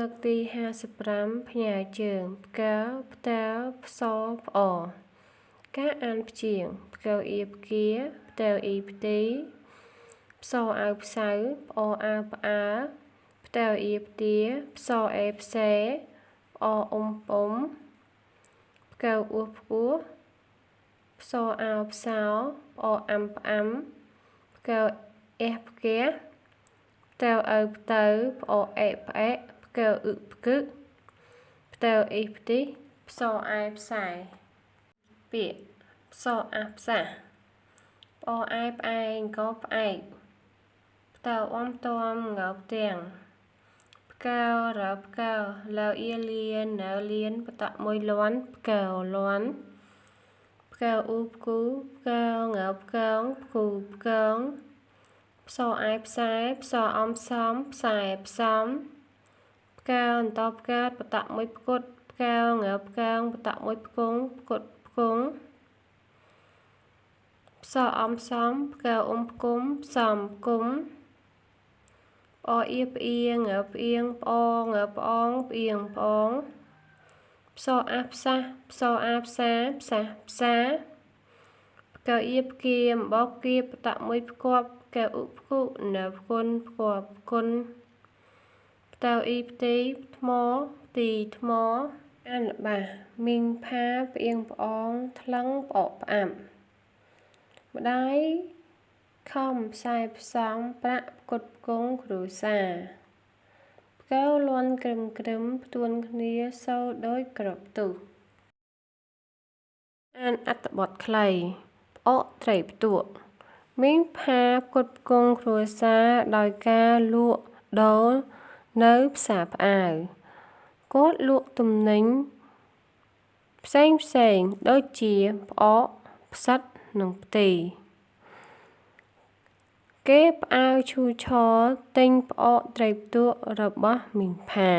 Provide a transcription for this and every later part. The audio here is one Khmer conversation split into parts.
លើកទី55ផ្ញើជើងផ្កើផ្តើផ្សផ្អការអានព្យាង្គផ្កើអ៊ីផ្គាផ្តើអ៊ីផ្ទីផ្សអៅផ្សៅផ្អអើផ្អើផ្តើអ៊ីផ្ទាផ្សអេផ្សេផ្អពុំផ្កើអ៊ូផ្ពោះផ្សអោផ្សោផ្អអាំផ្អាំផ្កើអេផ្គាផ្តើអើផ្តៅផ្អអេផ្អេផ្កើអ៊ឹផ្កឹផ្តើអ៊ីផ្ទីផ្សអែផ្សែពាក្យផ្សអាផ្សាផ្អអែផ្អែងកផ្អែកផ្តើអមតមងើផ្ទាំងផ្កើរផ្កើលើអ៊ីលៀននៅលៀនបតមួយលាន់ផ្កើលាន់ផ្កើអ៊ូផ្គូផ្កើងើផ្កើងផ្គូផ្កើងផ្សអែផ្សែផ្សអំសំផ្សែផ្សំផ្កើអន្តផ្កើតបតមួយផ្គត់ផ្កើងើផ្កើងបតមួយផ្គង់ផ្គត់ផ្គង់ផ្សអំសំផ្កើផ្គុំផ្សំផ្គុំផ្អអៀផ្អៀងើផ្អៀងផ្អងើផ្អងផ្អៀងផ្អងផ្សអាផ្សាផ្សអាផ្សាផ្សាផ្សាផ្កើអៀផ្គៀមបោកគៀបតមួយផ្គប់កែអ៊ុផ្គុនៅផ្គុនផ្គប់គុនផ្តៅអ៊ីផ្ទីថ្មទីថ្មអានបាមីងផាផ្អៀងផ្អងថ្លឹងផ្អកផ្អាំម្ដាយខំផ្សាយផ្សងប្រាក់ផ្គត់ផ្គង់គ្រួសារផ្កើលន់ក្រឹមក្រឹមផ្ទួនគ្នាសូវដោយក្របទុះអានអត្ថបទខ្លីផ្អកត្រីផ្ទក់មីងផាផ្គត់ផ្គង់គ្រួសារដោយការលក់ដូរនៅផ្សារផ្អាវគាត់លក់ទំនិញផ្សេងដូចជាផ្អកផ្សិតនិងផ្ទីគេផ្អាវឈូឆរទិញផ្អកត្រីផ្ទក់របស់មីងផា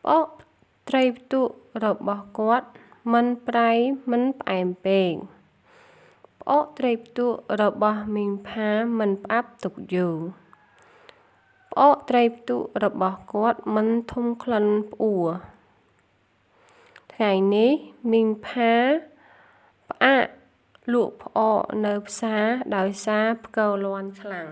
ផ្អកត្រីផ្ទក់របស់គាត់មិនប្រៃមិនផ្អែមពេកផ្អកត្រីផ្ទក់របស់មីងផាមិនផ្អាប់ទុកយូរផ្អកត្រីផ្ទក់របស់គាត់មិនធំក្លិនផ្អួរថ្ងៃនេះមីងផាផ្អាកលក់ផ្អកនៅផ្សារដោយសារផ្កើលាន់ខ្លាំង